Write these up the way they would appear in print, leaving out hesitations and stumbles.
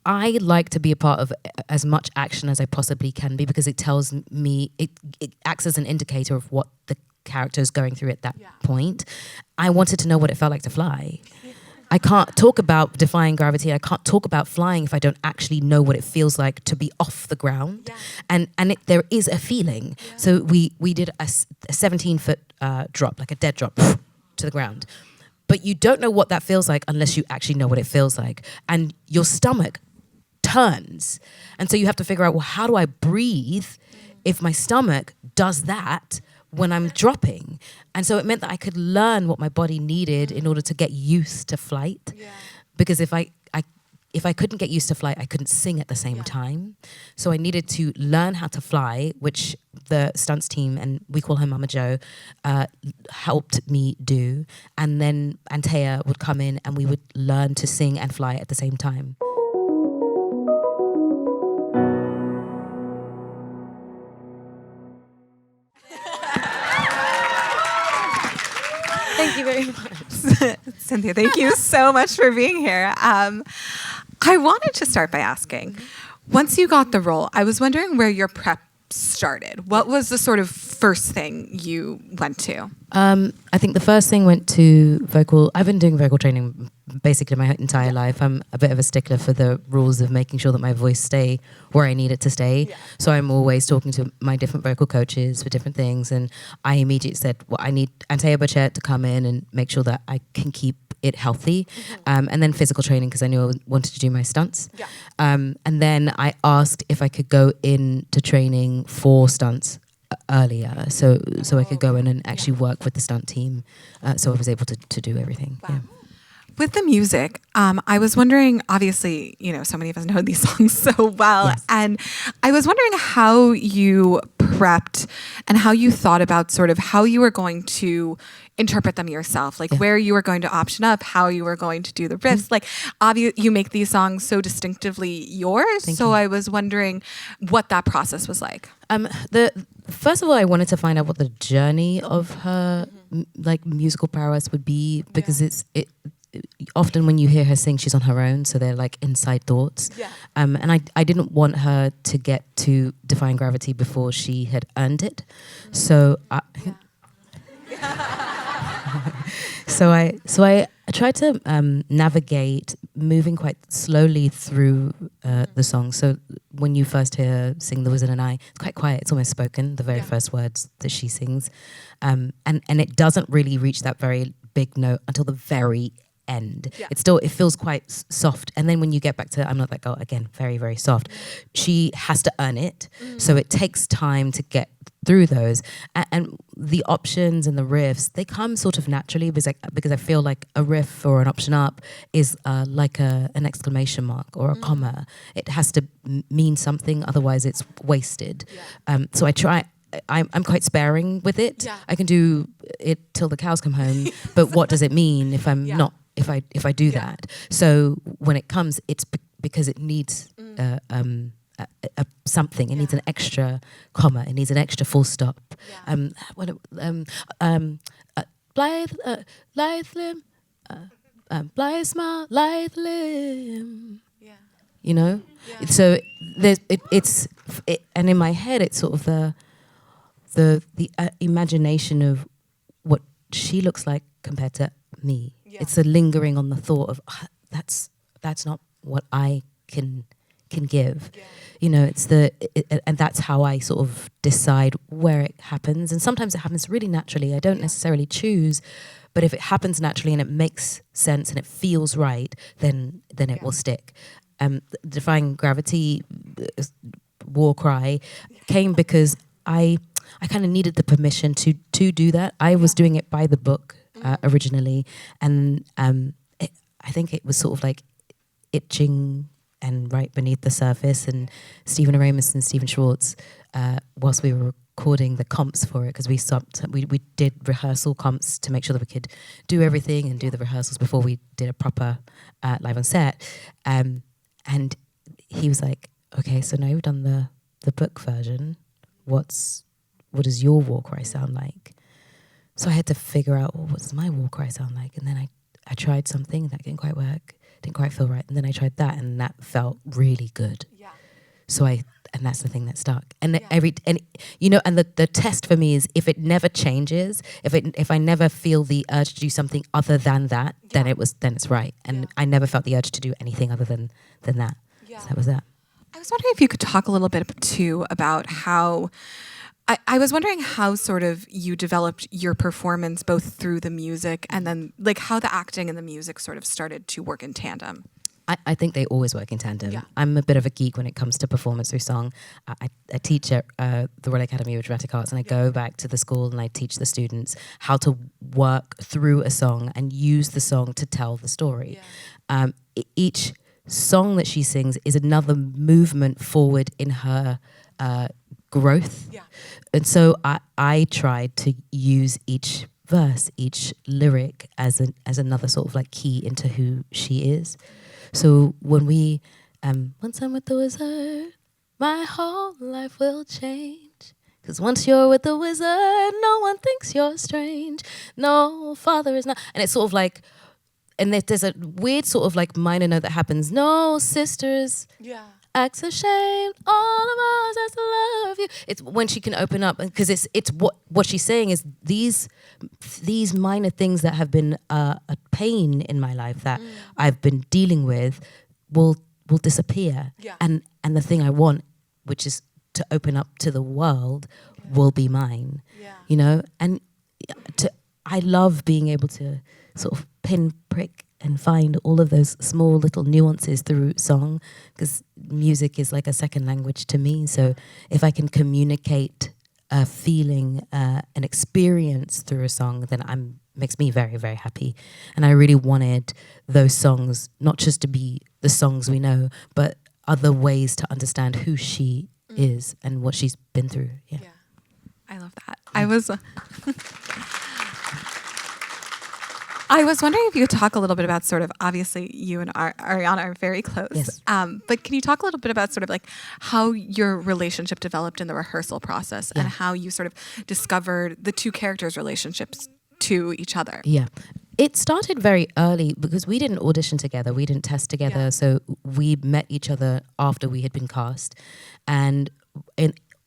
I like to be a part of as much action as I possibly can be, because it tells me, it acts as an indicator of what the character is going through at that point. I wanted to know what it felt like to fly. I can't talk about defying gravity. I can't talk about flying if I don't actually know what it feels like to be off the ground. Yeah. And there is a feeling. Yeah. So we did a 17-foot drop, like a dead drop to the ground. But you don't know what that feels like unless you actually know what it feels like. And your stomach turns. And so you have to figure out, well, how do I breathe if my stomach does that when I'm dropping? And so it meant that I could learn what my body needed in order to get used to flight. Yeah. Because if I couldn't get used to flight, I couldn't sing at the same time. So I needed to learn how to fly, which the stunts team, and we call her Mama Jo, helped me do. And then Antea would come in and we would learn to sing and fly at the same time. Thank you very much. Cynthia, thank you so much for being here. I wanted to start by asking, once you got the role, I was wondering where your prep started. What was the sort of first thing you went to? I think the first thing went to vocal. I've been doing vocal training basically my entire life. I'm a bit of a stickler for the rules of making sure that my voice stay where I need it to stay. Yeah. So I'm always talking to my different vocal coaches for different things. And I immediately said, well, I need Antea Bochet to come in and make sure that I can keep it healthy. And then physical training, because I knew I wanted to do my stunts. Yeah. And then I asked if I could go into training for stunts earlier, so I could go in and actually work with the stunt team, so I was able to do everything. Wow. Yeah. With the music, I was wondering, obviously, so many of us know these songs so well, yes. And I was wondering how you prepped and how you thought about sort of how you were going to interpret them yourself, like where you were going to option up, how you were going to do the riffs. Like, you make these songs so distinctively yours. Thank you. I was wondering what that process was like. First of all, I wanted to find out what the journey of her like musical prowess would be, because it often when you hear her sing, she's on her own, so they're like inside thoughts. Yeah. And I didn't want her to get to Defying Gravity before she had earned it. So So I tried to navigate moving quite slowly through the song. So when you first hear her sing The Wizard and I, it's quite quiet. It's almost spoken, the very first words that she sings. And it doesn't really reach that very big note until the very end. Yeah. It feels quite soft. And then when you get back to I'm Not That Girl, again, very, very soft. She has to earn it. So it takes time to get through those, and the options and the riffs, they come sort of naturally, because I feel like a riff or an option up is like an exclamation mark or a comma. It has to mean something, otherwise it's wasted. So I'm quite sparing with it. I can do it till the cows come home, but what does it mean if I'm not, if I do that? So when it comes, it's because it needs something. It needs an extra comma. It needs an extra full stop. Blithe limb, blithe smile, lithe limb. So there's it's and in my head it's sort of the imagination of what she looks like compared to me. It's a lingering on the thought of that's not what I can give. It's and that's how I sort of decide where it happens. And sometimes it happens really naturally. I don't necessarily choose, but if it happens naturally and it makes sense and it feels right, then it will stick. Defying Gravity, war cry, came because I kind of needed the permission to do that. I was doing it by the book originally, and I think it was sort of like itching and right beneath the surface. And Stephen Aramis and Stephen Schwartz, whilst we were recording the comps for it, because we did rehearsal comps to make sure that we could do everything and do the rehearsals before we did a proper live on set. And he was like, okay, so now you've done the book version, what does your war cry sound like? So I had to figure out, what does my war cry sound like? And then I tried something that didn't quite work. didn't quite feel right. And then I tried that, and that felt really good. Yeah. So and that's the thing that stuck. And the test for me is if it never changes, if I never feel the urge to do something other than that, then it's right. And I never felt the urge to do anything other than that. Yeah. So that was that. I was wondering if you could talk a little bit too about how I was wondering how sort of you developed your performance both through the music and then like how the acting and the music sort of started to work in tandem. I think they always work in tandem. Yeah. I'm a bit of a geek when it comes to performance through song. I teach at the Royal Academy of Dramatic Arts, and I go back to the school and I teach the students how to work through a song and use the song to tell the story. Yeah. Each song that she sings is another movement forward in her growth. Yeah. And so I tried to use each verse, each lyric as another sort of like key into who she is. So when we, once I'm with the wizard, my whole life will change. 'Cause once you're with the wizard, no one thinks you're strange. No, father is not. And it's sort of like, and there's a weird sort of like minor note that happens. No, sisters. Yeah. Acts ashamed, all of us has to love you. It's when she can open up, because it's what she's saying is these minor things that have been a pain in my life that I've been dealing with will disappear. Yeah. And the thing I want, which is to open up to the world, will be mine. Yeah. You know, and I love being able to sort of pinprick and find all of those small little nuances through song, because music is like a second language to me. So if I can communicate a feeling, an experience through a song, then makes me very, very happy. And I really wanted those songs not just to be the songs we know, but other ways to understand who she is and what she's been through. Yeah. I love that. I was wondering if you could talk a little bit about sort of, obviously you and Ariana are very close. Yes. But can you talk a little bit about sort of like how your relationship developed in the rehearsal process and how you sort of discovered the two characters' relationships to each other? Yeah. It started very early because we didn't audition together. We didn't test together. Yeah. So we met each other after we had been cast. And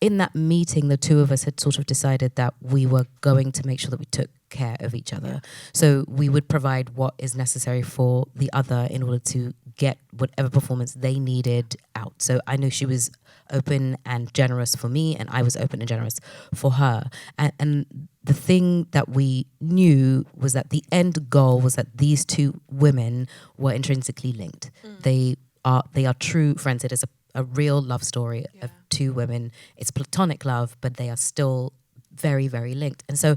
in that meeting, the two of us had sort of decided that we were going to make sure that we took care of each other. So we would provide what is necessary for the other in order to get whatever performance they needed out. So I knew she was open and generous for me, and I was open and generous for her. And the thing that we knew was that the end goal was that these two women were intrinsically linked. They are true friends. It is a real love story of two women. It's platonic love, but they are still very, very linked. And so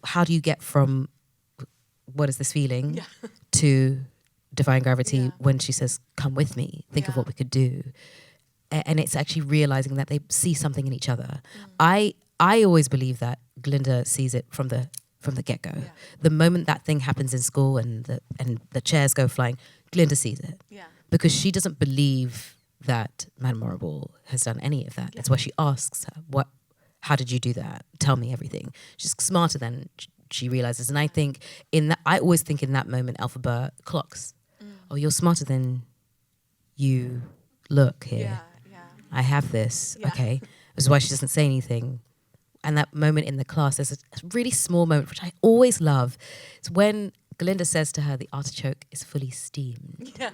how do you get from what is this feeling to defying gravity when she says, come with me, think of what we could do. And it's actually realizing that they see something in each other. I always believe that Glinda sees it from the get-go. Yeah. The moment that thing happens in school and the chairs go flying, Glinda sees it. Yeah. Because she doesn't believe that Madame Morrible has done any of that. Yeah. That's why she asks her, how did you do that? Tell me everything. She's smarter than she realizes. And I think I always think in that moment, Elphaba clocks. Oh, you're smarter than you look here. Yeah. I have this. Yeah. Okay. This is why she doesn't say anything. And that moment in the class, there's a really small moment, which I always love. It's when Glinda says to her, the artichoke is fully steamed. Yes.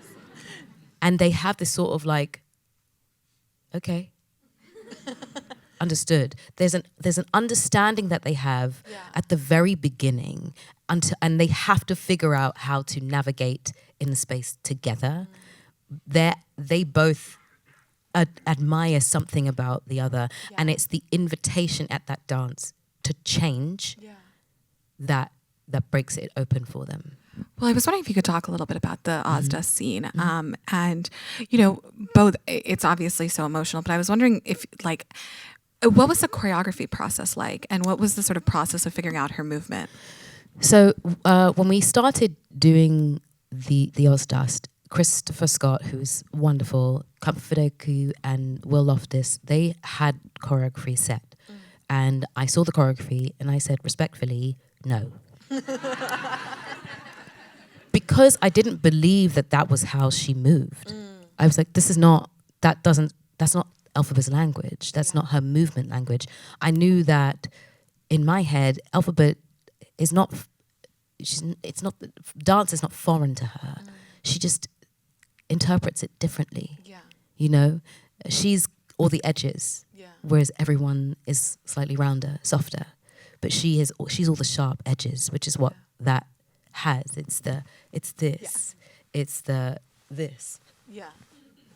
And they have this sort of like, okay, understood. There's an understanding that they have at the very beginning, and they have to figure out how to navigate in the space together. They both admire something about the other, and it's the invitation at that dance to change that breaks it open for them. Well, I was wondering if you could talk a little bit about the Ozda scene. And, you know, both, it's obviously so emotional, but I was wondering if, like, what was the choreography process like? And what was the sort of process of figuring out her movement? So when we started doing the Ozda, Christopher Scott, who's wonderful, Kamfideku and Will Loftus, they had choreography set. And I saw the choreography and I said, respectfully, no. because I didn't believe that was how she moved. I was like, that's not Elphaba's language. That's not her movement language. I knew that in my head, Elphaba is not, dance is not foreign to her. She just interprets it differently. You know, she's all the edges, whereas everyone is slightly rounder, softer. But she's all the sharp edges, which is what that has. It's this. It's this. Yeah.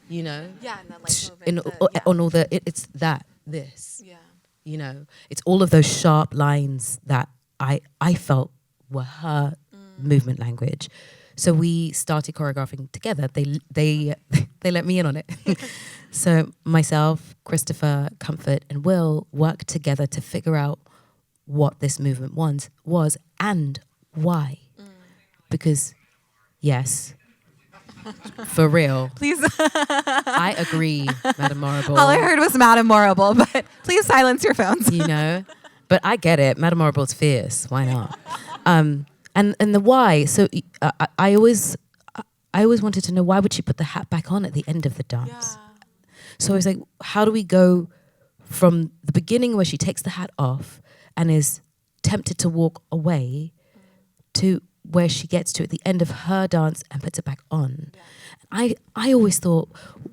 You know? Yeah, and then like on all the it's this. Yeah. You know, it's all of those sharp lines that I felt were her movement language. So we started choreographing together. They let me in on it. So myself, Christopher, Comfort, and Will worked together to figure out what this movement was and why. Because, yes, for real. Please. I agree, Madame Morrible. All I heard was Madame Morrible, but please silence your phones. You know, but I get it. Madame Morrible's fierce. Why not? And the why. So I always wanted to know, why would she put the hat back on at the end of the dance? Yeah. So I was like, how do we go from the beginning where she takes the hat off and is tempted to walk away to where she gets to at the end of her dance and puts it back on? Yeah. I always thought,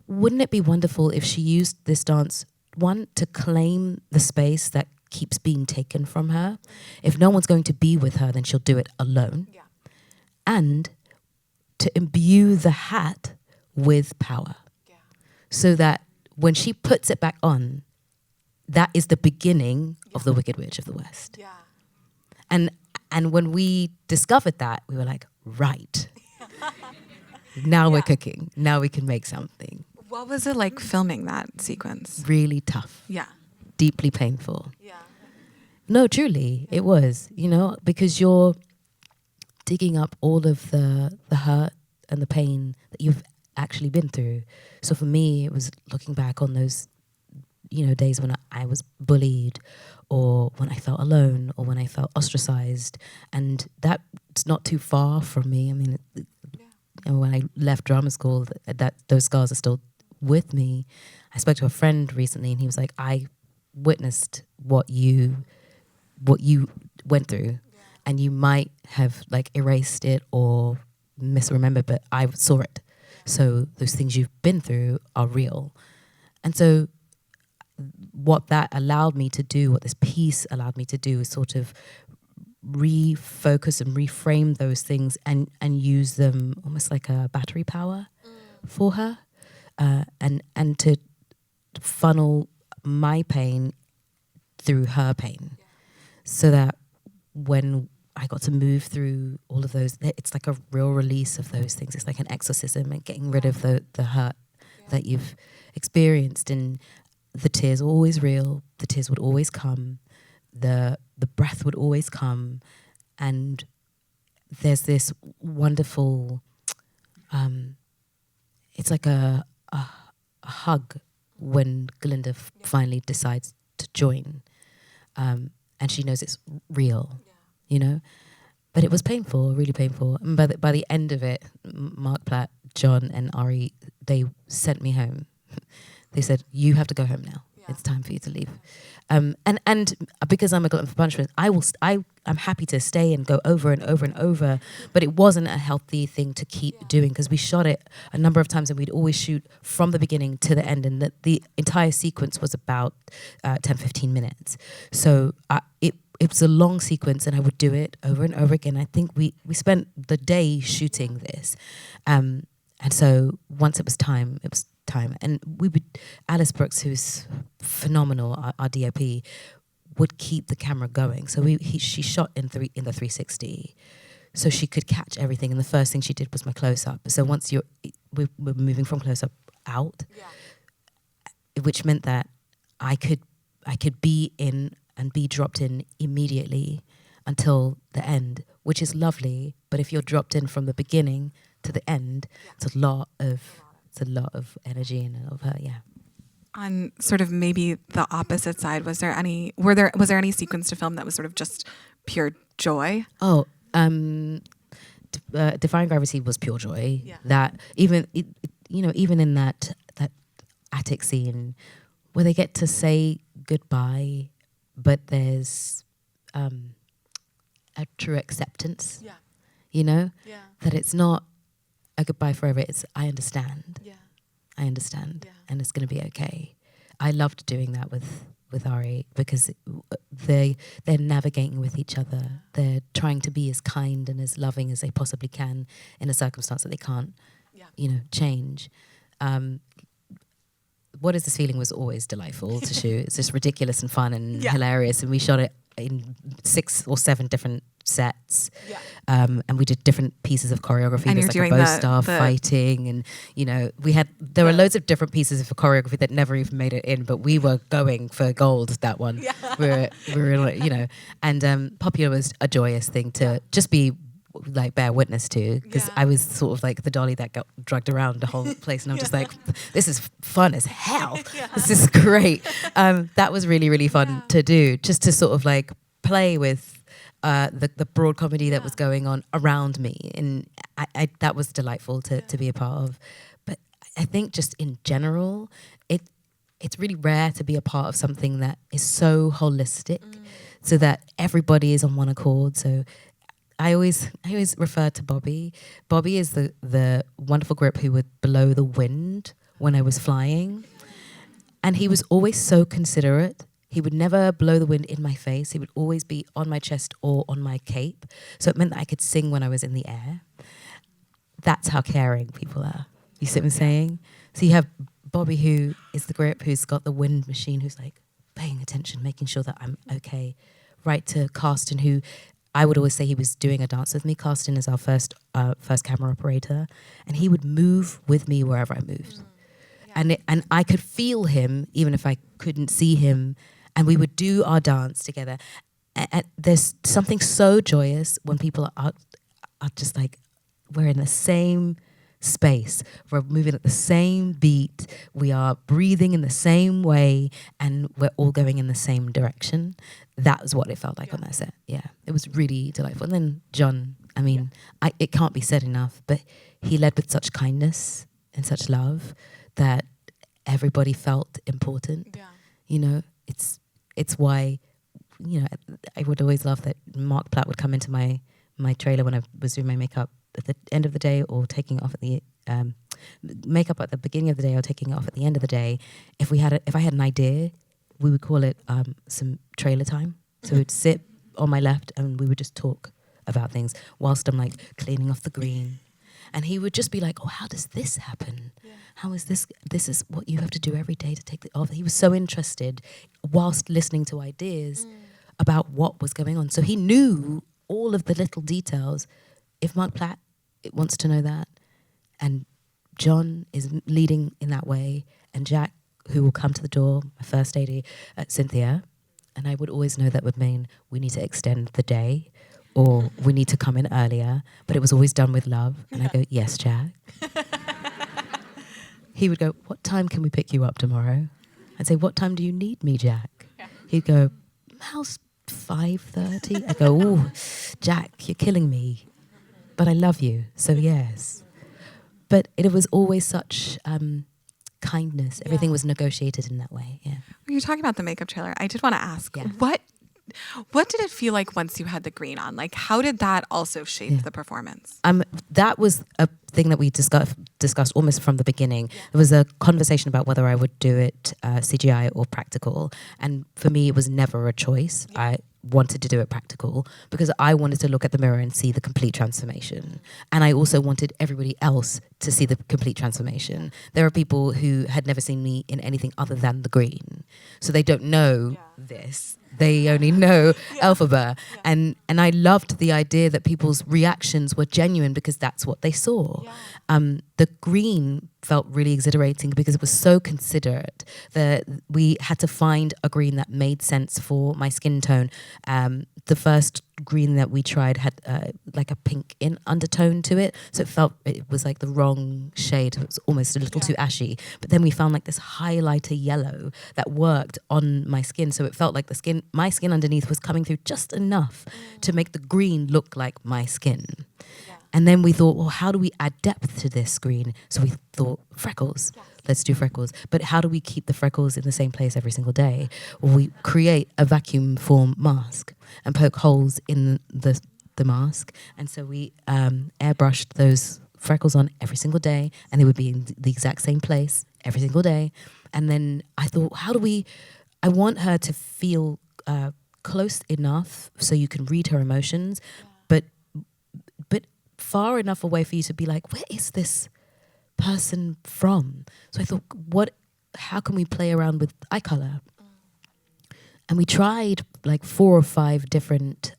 wouldn't it be wonderful if she used this dance, one, to claim the space that keeps being taken from her? If no one's going to be with her, then she'll do it alone. Yeah. And to imbue the hat with power. Yeah. So that when she puts it back on, that is the beginning of the Wicked Witch of the West. Yeah. And when we discovered that, we were like, right. Now we're cooking. Now we can make something. What was it like filming that sequence? Really tough. Yeah. Deeply painful. Yeah. No, truly, it was, you know, because you're digging up all of the hurt and the pain that you've actually been through. So for me, it was looking back on those, you know, days when I was bullied, or when I felt alone, or when I felt ostracized. And that's not too far from me. I mean, you know, when I left drama school, that those scars are still with me. I spoke to a friend recently, and he was like, I witnessed what you went through, and you might have like erased it or misremembered, but I saw it. So those things you've been through are real. And so what that allowed me to do, what this piece allowed me to do, is sort of refocus and reframe those things and use them almost like a battery power for her, and to funnel my pain through her pain, so that when I got to move through all of those, it's like a real release of those things. It's like an exorcism and getting rid of the hurt that you've experienced. And the tears were always real. The tears would always come. The breath would always come. And there's this wonderful, it's like a hug when Glinda finally decides to join. And she knows it's real, you know? But it was painful, really painful. And by the end of it, Mark Platt, John, and Ari, they sent me home. They said, you have to go home now. Yeah. It's time for you to leave. And because I'm a glutton for punishment, I'm happy to stay and go over and over and over. But it wasn't a healthy thing to keep doing, because we shot it a number of times, and we'd always shoot from the beginning to the end. And the entire sequence was about 10, 15 minutes. So it was a long sequence, and I would do it over and over again. I think we spent the day shooting this. And so once it was time, it was time. And we would, Alice Brooks, who's phenomenal, our DOP, would keep the camera going. So she shot in the 360, so she could catch everything. And the first thing she did was my close-up. So once we're moving from close-up out, which meant that I could be in and be dropped in immediately until the end, which is lovely. But if you're dropped in from the beginning to the end, it's a lot of energy and a lot of her, On sort of maybe the opposite side, was there any sequence to film that was sort of just pure joy? Oh, Defying Gravity was pure joy. That even even in that attic scene where they get to say goodbye, but there's a true acceptance. That it's not a goodbye forever. It's I understand. I understand, and it's going to be okay. I loved doing that with Ari because they're navigating with each other. They're trying to be as kind and as loving as they possibly can in a circumstance that they can't, change. What Is This Feeling was always delightful to shoot. It's just ridiculous and fun and hilarious, and we shot it in 6 or 7 different sets, and we did different pieces of choreography. And there's like a bow star fighting, and there were loads of different pieces of choreography that never even made it in, but we were going for gold that one. we were like, and Popular was a joyous thing to just be like bear witness to, because I was sort of like the dolly that got dragged around the whole place, and I'm just like, this is fun as hell. This is great. That was really, really fun to do, just to sort of like play with the broad comedy that was going on around me, and I that was delightful to be a part of. But I think just in general, it's really rare to be a part of something that is so holistic, so that everybody is on one accord. So I always refer to Bobby. Bobby is the wonderful grip who would blow the wind when I was flying. And he was always so considerate. He would never blow the wind in my face. He would always be on my chest or on my cape. So it meant that I could sing when I was in the air. That's how caring people are. You see what I'm saying? So you have Bobby, who is the grip, who's got the wind machine, who's like paying attention, making sure that I'm okay. Right to Carsten, who I would always say he was doing a dance with me. Carsten is our first camera operator, and he would move with me wherever I moved. And I could feel him even if I couldn't see him, and we would do our dance together. And there's something so joyous when people are just like, we're in the same space, we're moving at the same beat, we are breathing in the same way, and we're all going in the same direction. That was what it felt like on that set. Yeah, it was really delightful. And then John, I mean, it can't be said enough, but he led with such kindness and such love that everybody felt important. It's why, I would always love that Mark Platt would come into my trailer when I was doing my makeup at the end of the day, or taking it off at the makeup at the beginning of the day, or taking it off at the end of the day. If I had an idea, we would call it some trailer time. So we'd sit on my left and we would just talk about things whilst I'm like cleaning off the green. And he would just be like, oh, how does this happen? How is this? This is what you have to do every day to take it off. He was so interested whilst listening to ideas about what was going on. So he knew all of the little details. If Mark Platt wants to know that, and John is leading in that way, and Jack, who will come to the door, my first AD, Cynthia, and I would always know that would mean we need to extend the day, or we need to come in earlier, but it was always done with love. And I go, yes, Jack. He would go, what time can we pick you up tomorrow? I'd say, what time do you need me, Jack? He'd go, how's 5:30? I go, oh, Jack, you're killing me. But I love you, so yes. But it was always such kindness. Everything was negotiated in that way, yeah. When you're talking about the makeup trailer, I did want to ask, what did it feel like once you had the green on? Like, how did that also shape the performance? That was a thing that we discussed almost from the beginning. There was a conversation about whether I would do it CGI or practical. And for me, it was never a choice. I wanted to do it practical because I wanted to look at the mirror and see the complete transformation. And I also wanted everybody else to see the complete transformation. There are people who had never seen me in anything other than the green. So they don't know this. They only know Elphaba. And I loved the idea that people's reactions were genuine because that's what they saw. The green felt really exhilarating because it was so considerate that we had to find a green that made sense for my skin tone. The first green that we tried had like a pink undertone to it, so it was like the wrong shade. It was almost a little too ashy. But then we found like this highlighter yellow that worked on my skin, so it felt like my skin underneath was coming through just enough to make the green look like my skin. And then we thought, well, how do we add depth to this screen? So we thought freckles. Yes. Let's do freckles. But how do we keep the freckles in the same place every single day? Well, we create a vacuum form mask and poke holes in the mask. And so we airbrushed those freckles on every single day, and they would be in the exact same place every single day. And then I thought, I want her to feel close enough so you can read her emotions, but far enough away for you to be like, where is this person from? So I thought, how can we play around with eye color? And we tried like 4 or 5 different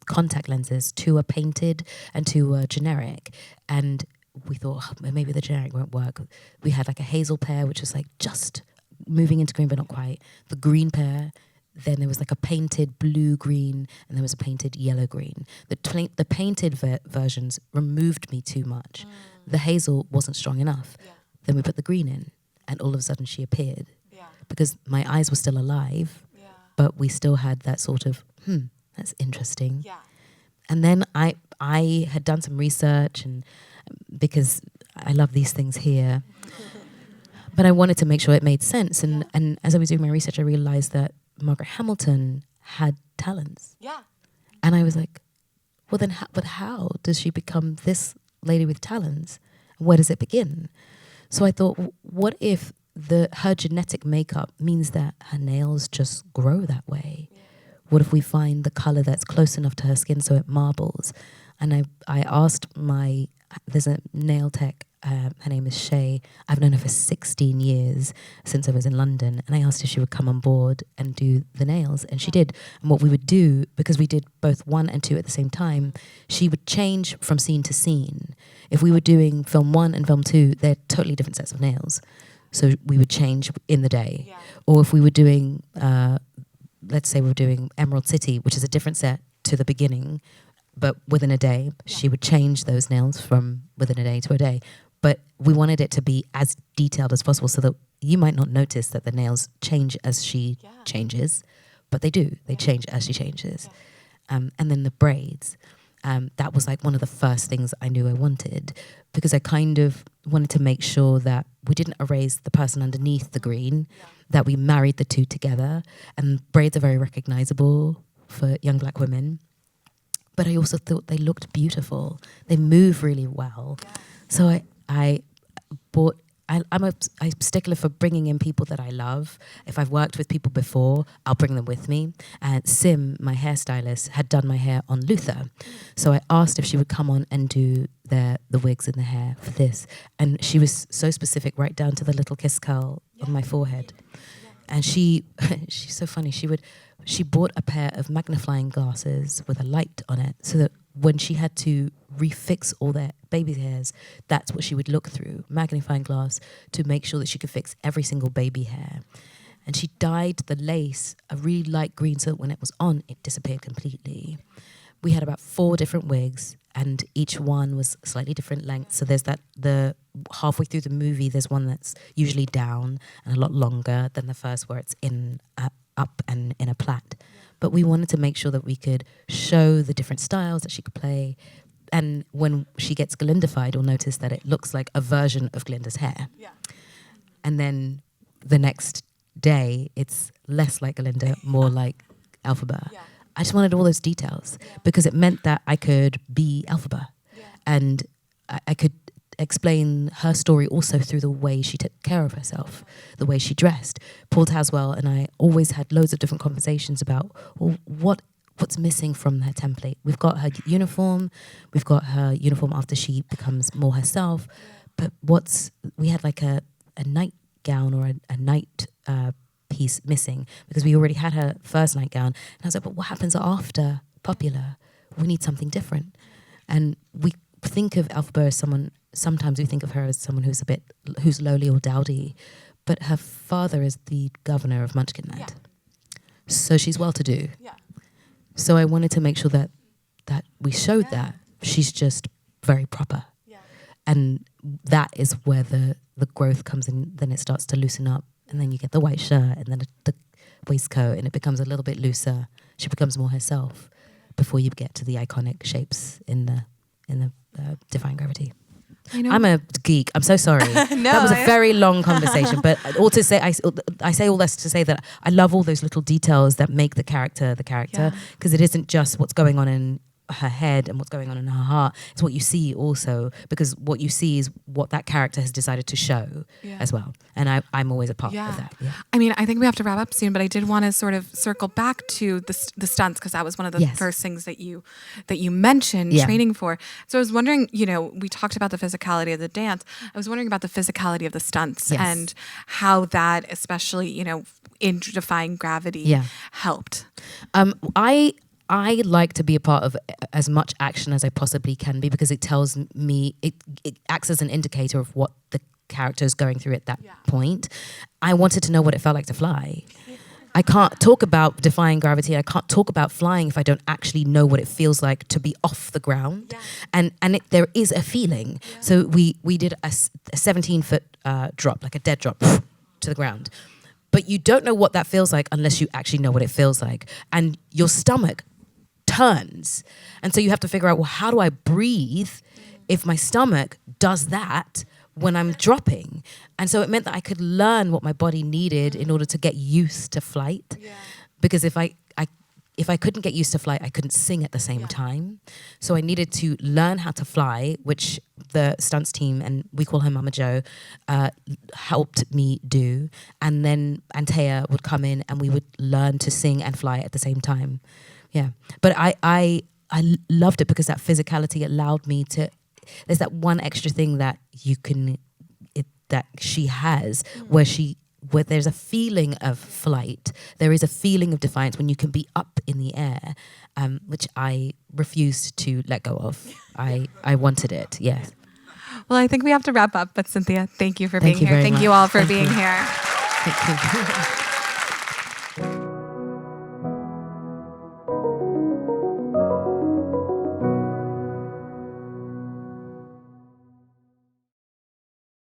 contact lenses. 2 are painted and 2 are generic. And we thought, maybe the generic won't work. We had like a hazel pair, which was like just moving into green, but not quite. The green pair. Then there was like a painted blue-green, and there was a painted yellow-green. The painted versions removed me too much. The hazel wasn't strong enough. Yeah. Then we put the green in, and all of a sudden she appeared. Yeah. Because my eyes were still alive, but we still had that sort of, that's interesting. Yeah. And then I had done some research, and because I love these things here, but I wanted to make sure it made sense. And as I was doing my research, I realized that Margaret Hamilton had talents. Yeah. And I was like, well then, how does she become this lady with talents? Where does it begin? So I thought, what if her genetic makeup means that her nails just grow that way? Yeah. What if we find the color that's close enough to her skin so it marbles? And I asked there's a nail tech, her name is Shay. I've known her for 16 years, since I was in London. And I asked if she would come on board and do the nails. And she did. And what we would do, because we did both 1 and 2 at the same time, she would change from scene to scene. If we were doing film 1 and film 2, they're totally different sets of nails. So we would change in the day. Yeah. Or if we were doing, let's say we were doing Emerald City, which is a different set to the beginning, but within a day, she would change those nails from within a day to a day. But we wanted it to be as detailed as possible so that you might not notice that the nails change as she changes, but they do. They change as she changes. Yeah. And then the braids, that was like one of the first things I knew I wanted, because I kind of wanted to make sure that we didn't erase the person underneath the green, that we married the 2 together. And braids are very recognizable for young Black women. But I also thought they looked beautiful. They move really well. Yeah. So I'm a stickler for bringing in people that I love. If I've worked with people before, I'll bring them with me. And Sim, my hairstylist, had done my hair on Luther. So I asked if she would come on and do the wigs and the hair for this. And she was so specific, right down to the little kiss curl on my forehead. And she's so funny. She bought a pair of magnifying glasses with a light on it, so that when she had to refix all their baby hairs, that's what she would look through, magnifying glass, to make sure that she could fix every single baby hair. And she dyed the lace a really light green so that when it was on, it disappeared completely. We had about 4 different wigs, and each one was slightly different length. So there's the halfway through the movie, there's one that's usually down and a lot longer than the first, where it's up and in a plait. But we wanted to make sure that we could show the different styles that she could play. And when she gets Glindified, you'll notice that it looks like a version of Glinda's hair. Yeah. And then the next day, it's less like Glinda, more like Elphaba. Yeah. I just wanted all those details because it meant that I could be Elphaba. Yeah. And I could explain her story also through the way she took care of herself, the way she dressed. Paul Taswell and I always had loads of different conversations about what's missing from her template. We've got her uniform after she becomes more herself, but we had like a nightgown or a night piece missing, because we already had her first nightgown. And I was like, but what happens after Popular? We need something different. And we think of Elphaba as sometimes we think of her as someone who's lowly or dowdy, but her father is the governor of Munchkinland. Yeah. So she's well-to-do. Yeah. So I wanted to make sure that we showed that she's just very proper. Yeah. And that is where the growth comes in. Then it starts to loosen up, and then you get the white shirt and then the waistcoat, and it becomes a little bit looser. She becomes more herself before you get to the iconic shapes in the the Defying Gravity. know. I'm a geek. I'm so sorry. That was a very long conversation. But all to say, I say all this to say that I love all those little details that make the character, because it isn't just what's going on in her head and what's going on in her heart. It's what you see also, because what you see is what that character has decided to show as well. And I'm always a part of that. Yeah. I mean, I think we have to wrap up soon, but I did want to sort of circle back to the stunts, because that was one of the first things that you mentioned training for. So I was wondering, we talked about the physicality of the dance. I was wondering about the physicality of the stunts and how that, especially, in Defying Gravity, helped. I like to be a part of as much action as I possibly can be, because it tells me, it acts as an indicator of what the character is going through at that point. I wanted to know what it felt like to fly. I can't talk about defying gravity. I can't talk about flying if I don't actually know what it feels like to be off the ground. And there is a feeling. So we did a 17-foot drop, like a dead drop to the ground. But you don't know what that feels like unless you actually know what it feels like. And your stomach turns. And so you have to figure out, well, how do I breathe if my stomach does that when I'm dropping? And so it meant that I could learn what my body needed in order to get used to flight. Because if I couldn't get used to flight, I couldn't sing at the same time. So I needed to learn how to fly, which the stunts team, and we call her Mama Jo, helped me do. And then Antea would come in and we would learn to sing and fly at the same time. Yeah. But I loved it because that physicality allowed me to, there's that one extra thing that that she has where there's a feeling of flight. There is a feeling of defiance when you can be up in the air, which I refused to let go of. I wanted it, yes. Well, I think we have to wrap up, but Cynthia, thank you for being here. Thank you all for being here. Thank you.